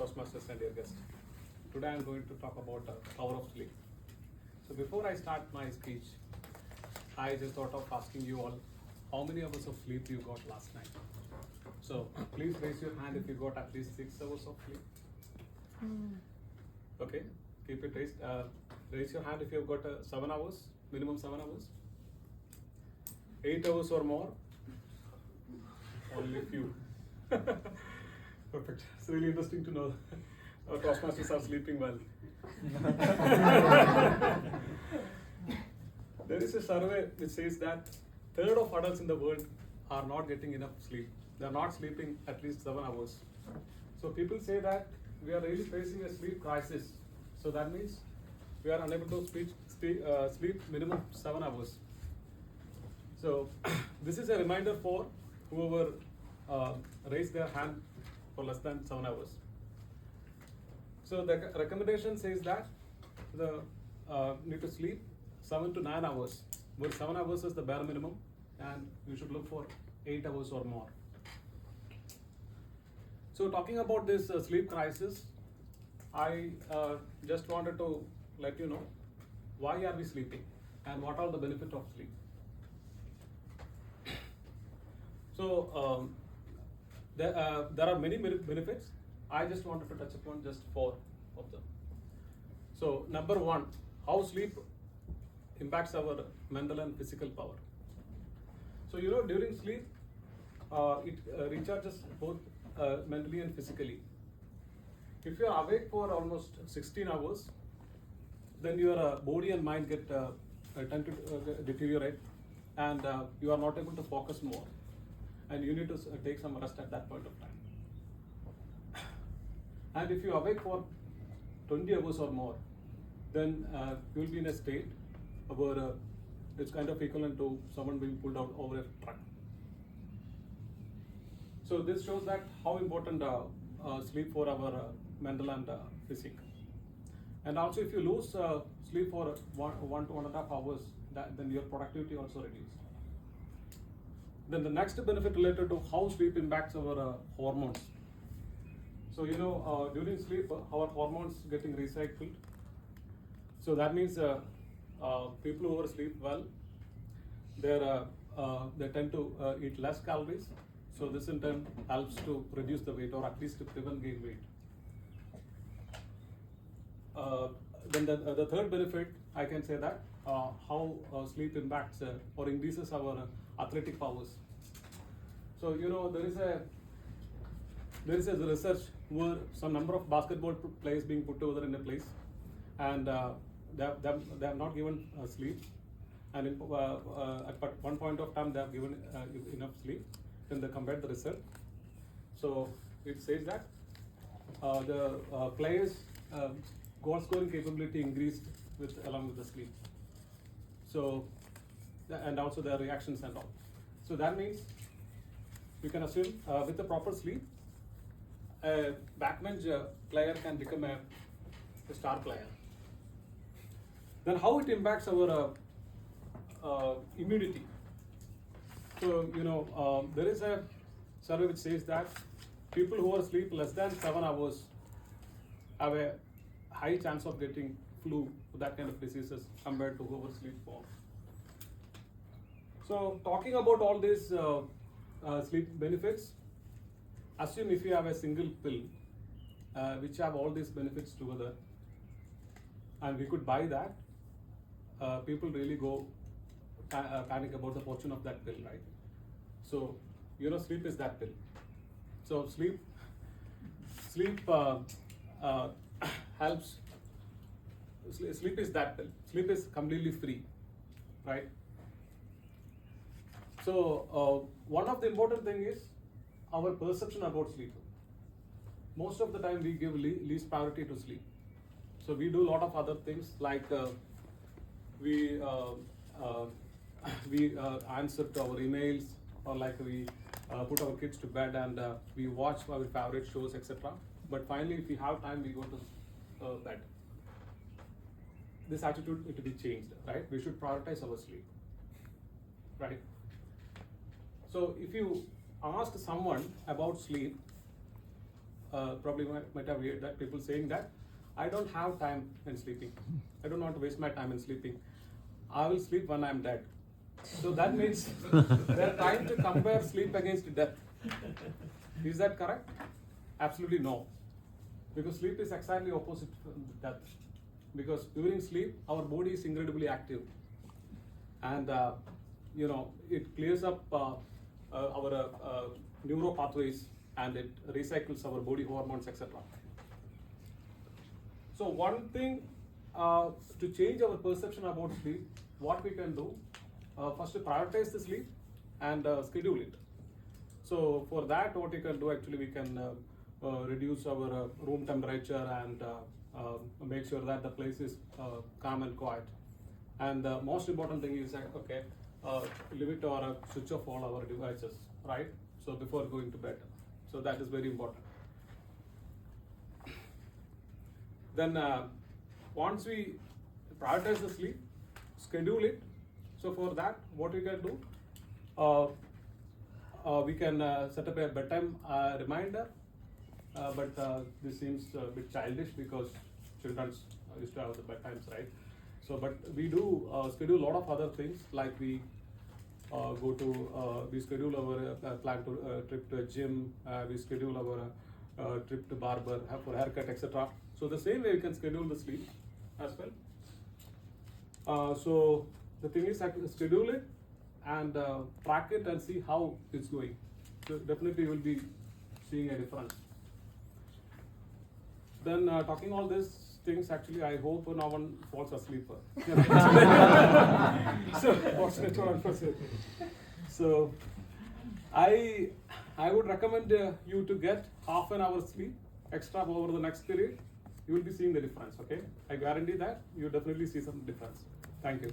Toast Masters and dear guest. Today I am going to talk about the power of sleep. So before I start my speech, I just thought of asking you all, how many hours of sleep you got last night? So please raise your hand if you got at least 6 hours of sleep. Okay, keep it raised. Raise your hand if you've got 7 hours, minimum 7 hours. 8 hours or more? Only few. Perfect. It's really interesting to know our Toastmasters are sleeping well. There is a survey which says that third of adults in the world are not getting enough sleep. They are not sleeping at least 7 hours. So people say that we are really facing a sleep crisis. So that means we are unable to sleep minimum 7 hours. So this is a reminder for whoever raised their hand for less than 7 hours. So the recommendation says that the need to sleep 7 to 9 hours. Where 7 hours is the bare minimum, and you should look for 8 hours or more. So talking about this sleep crisis, I just wanted to let you know why are we sleeping and what are the benefits of sleep. So there are many benefits. I just wanted to touch upon just 4 of them. So number 1, how sleep impacts our mental and physical power. So during sleep, it recharges both mentally and physically. If you are awake for almost 16 hours, then your body and mind tend to deteriorate, and you are not able to focus more, and you need to take some rest at that point of time. And if you are awake for 20 hours or more, then you will be in a state where it's kind of equivalent to someone being pulled out over a truck. So this shows that how important sleep for our mental and physique. And also, if you lose sleep for 1 to 1.5 hours, then your productivity also reduces. Then the next benefit related to how sleep impacts our hormones. So during sleep, our hormones getting recycled. So that means people who sleep well, they tend to eat less calories. So this in turn helps to reduce the weight, or at least to prevent gain weight. Then the third benefit, I can say that how sleep impacts or increases our athletic powers. So there is a research where some number of basketball players being put together in a place, and they have not given sleep, and at one point of time they have given enough sleep. Then they compared the result. So it says that the players' goal scoring capability increased along with the sleep. So and also their reactions and all. So that means you can assume with the proper sleep, a backbench player can become a star player. Then how it impacts our immunity. So there is a survey which says that people who are sleep less than 7 hours have a high chance of getting flu, that kind of diseases, compared to whoever sleep more. So talking about all these sleep benefits, assume if you have a single pill which have all these benefits together, and we could buy that, people really go panic about the fortune of that pill, right? So sleep is that pill. So sleep helps. Sleep is that pill. Sleep is completely free, right? So one of the important thing is our perception about sleep. Most of the time we give least priority to sleep. So we do a lot of other things, like we answer to our emails, or like we put our kids to bed, and we watch our favorite shows, etc. But finally, if we have time, we go to bed. This attitude need to be changed, right? We should prioritize our sleep, right? So if you ask someone about sleep, probably might have heard that people saying that I don't have time in sleeping. I don't want to waste my time in sleeping. I will sleep when I'm dead. So that means they're trying to compare sleep against death. Is that correct? Absolutely no. Because sleep is exactly opposite from death. Because during sleep, our body is incredibly active. And it clears up our neuro pathways, and it recycles our body hormones, etc. So one thing to change our perception about sleep, what we can do, first to prioritize the sleep and schedule it. So for that, what you can do, actually, we can reduce our room temperature and make sure that the place is calm and quiet. And the most important thing is, limit or switch off all our devices, right? So before going to bed. So that is very important. Then once we prioritize the sleep, schedule it. So for that, what we can do, we can set up a bedtime reminder. But this seems a bit childish because children used to have the bedtimes, right? So, but we do schedule a lot of other things, like we we schedule our plan to trip to a gym, we schedule our trip to barber for haircut, etc. So the same way we can schedule the sleep as well. So the thing is, schedule it and track it and see how it's going. So definitely you will be seeing a difference. Then talking all these things, actually, I hope no one falls asleep. So fortunate or unfortunate. So I would recommend you to get half an hour sleep extra over the next period. You will be seeing the difference. Okay, I guarantee that you definitely see some difference. Thank you.